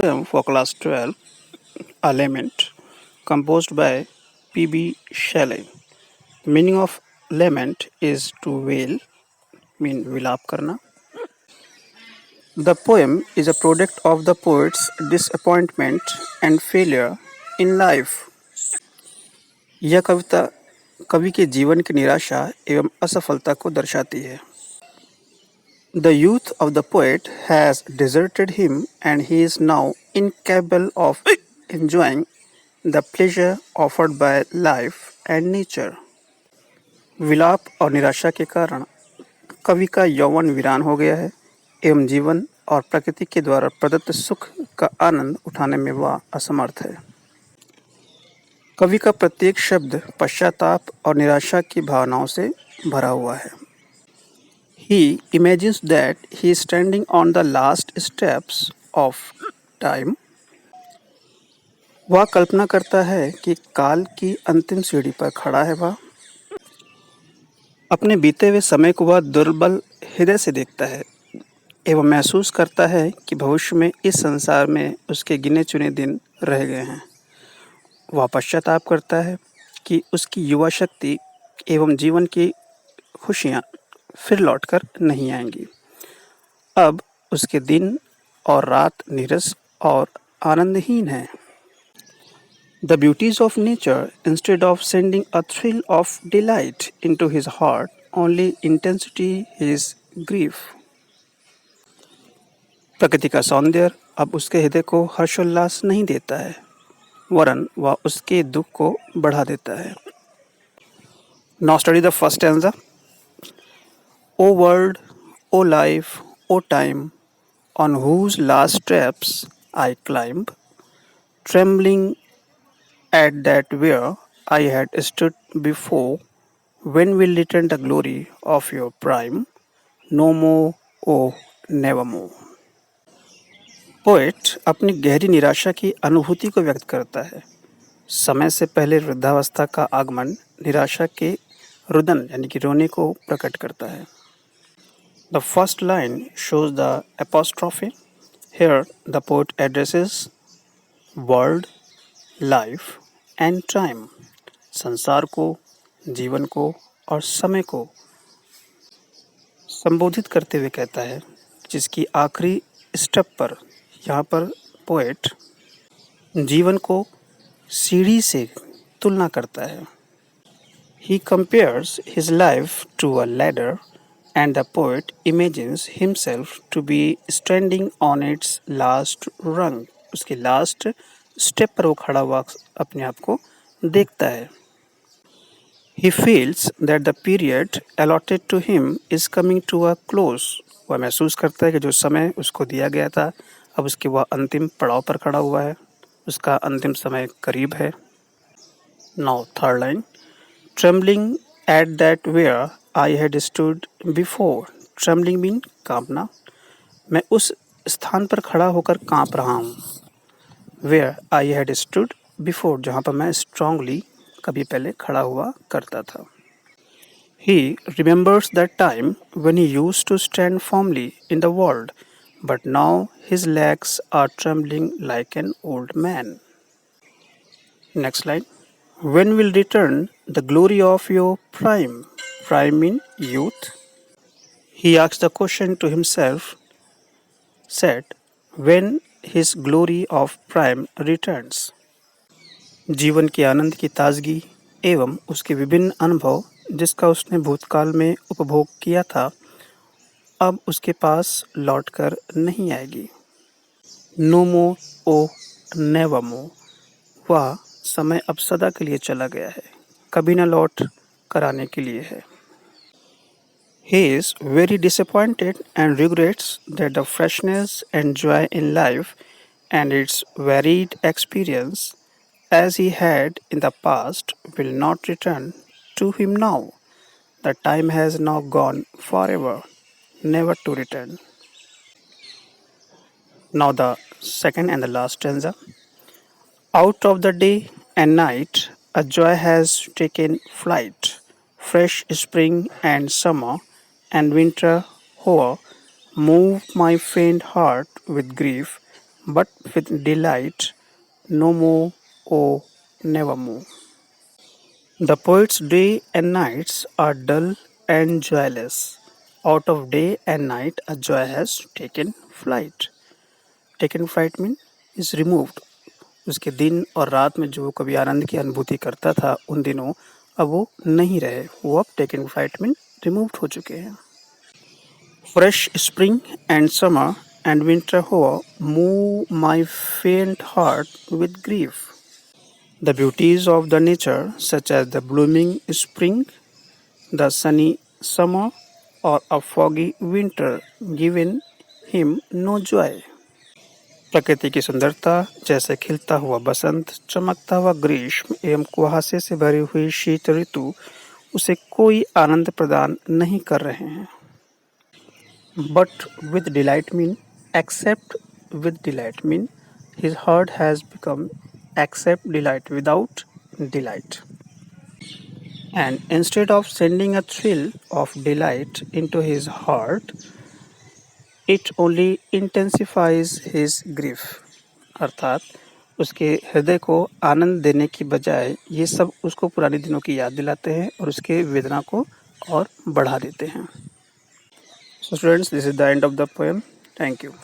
Poem for class 12, A Lament, composed by P.B. Shelley. The meaning of lament is to wail, mean विलाप करना. The poem is a product of the poet's disappointment and failure in life. यह कविता कवि के जीवन की निराशा एवं असफलता को दर्शाती है. The youth of the poet has deserted him and he is now incapable of enjoying the pleasure offered by life and nature. विलाप और निराशा के कारण कवि का यौवन वीरान हो गया है एवं जीवन और प्रकृति के द्वारा प्रदत्त सुख का आनंद उठाने में वह असमर्थ है. कवि का प्रत्येक शब्द पश्चाताप और निराशा की भावनाओं से भरा हुआ है. He imagines that he is standing on the last steps of time. वह कल्पना करता है कि काल की अंतिम सीढ़ी पर खड़ा है वह. अपने बीते हुए समय को वह दुर्बल हृदय से देखता है एवं महसूस करता है कि भविष्य में इस संसार में उसके गिने चुने दिन रह गए हैं. वह पश्चाताप करता है कि उसकी युवा शक्ति एवं जीवन की खुशियाँ फिर लौटकर नहीं आएंगी. अब उसके दिन और रात नीरस और आनंदहीन हैं. The beauties of nature, instead of sending a thrill of delight into his heart, only intensity his grief. प्रकृति का सौंदर्य अब उसके हृदय को हर्षोल्लास नहीं देता है, वरन वह उसके दुख को बढ़ा देता है. Now study the first stanza. O world, O life, O time, on whose last steps I climb, trembling at that where I had stood before, when will return the glory of your prime? No more, oh, nevermore. Poet अपनी गहरी निराशा की अनुभूति को व्यक्त करता है. समय से पहले वृद्धावस्था का आगमन निराशा के रुदन यानी कि रोने को प्रकट करता है. The first line shows the apostrophe. Here the poet addresses world, life and time. संसार को, जीवन को और समय को संबोधित करते हुए कहता है, जिसकी आखिरी स्टेप पर यहाँ पर पोएट जीवन को सीढ़ी से तुलना करता है. He compares his life to a ladder and the poet imagines himself to be standing on its last rung. उसके लास्ट स्टेप पर वो खड़ा हुआ अपने आप को देखता है. He feels that the period allotted to him is coming to a close. वह महसूस करता है कि जो समय उसको दिया गया था अब उसके वह अंतिम पड़ाव पर खड़ा हुआ है, उसका अंतिम समय करीब है. Now third line. Trembling at that where I had stood before. Trembling mean कांपना. मैं उस स्थान पर खड़ा होकर कांप रहा हूँ. Where I had stood before, जहाँ पर मैं strongly कभी पहले खड़ा हुआ करता था. He remembers that time when he used to stand firmly in the world, but now his legs are trembling like an old man. Next line. When will return the glory of your prime? Prime mean youth. He asked the question to himself, said, when his glory of prime returns. जीवन के आनंद की ताजगी एवं उसके विभिन्न अनुभव जिसका उसने भूतकाल में उपभोग किया था अब उसके पास लौटकर नहीं आएगी. नो मोर, ओ नेवर मोर. वह समय अब सदा के लिए चला गया है, कभी न लौट कर आने के लिए है. He is very disappointed and regrets that the freshness and joy in life and its varied experience as he had in the past will not return to him now. The time has now gone forever, never to return. Now the second and the last stanza. Out of the day and night, a joy has taken flight. Fresh spring and summer and winter o'er move my faint heart with grief but with delight, no more, oh, nevermore. The poet's day and nights are dull and joyless. Out of day and night, a joy has taken flight. Taken flight mean is removed. उसके दिन और रात में जो वो कभी आनंद की अनुभूति करता था उन दिनों अब वो नहीं रहे, वो अब टेकन फ्लाइट में रिमूव्ड हो चुके हैं. Fresh spring and summer and winter हो मूव माई फेंट heart with grief. The beauties of the nature, such as the blooming spring, the sunny summer, or a foggy winter, given him no joy. प्रकृति की सुंदरता जैसे खिलता हुआ बसंत, चमकता हुआ ग्रीष्म एवं कुहासे से भरी हुई शीत ऋतु उसे कोई आनंद प्रदान नहीं कर रहे हैं. But with delight mean accept with delight mean his heart has become accept delight without delight. And instead of sending a thrill of delight into his heart, it only intensifies his grief. अर्थात उसके हृदय को आनंद देने की बजाय ये सब उसको पुराने दिनों की याद दिलाते हैं और उसके वेदना को और बढ़ा देते हैं. So students, this is the end of the poem. Thank you.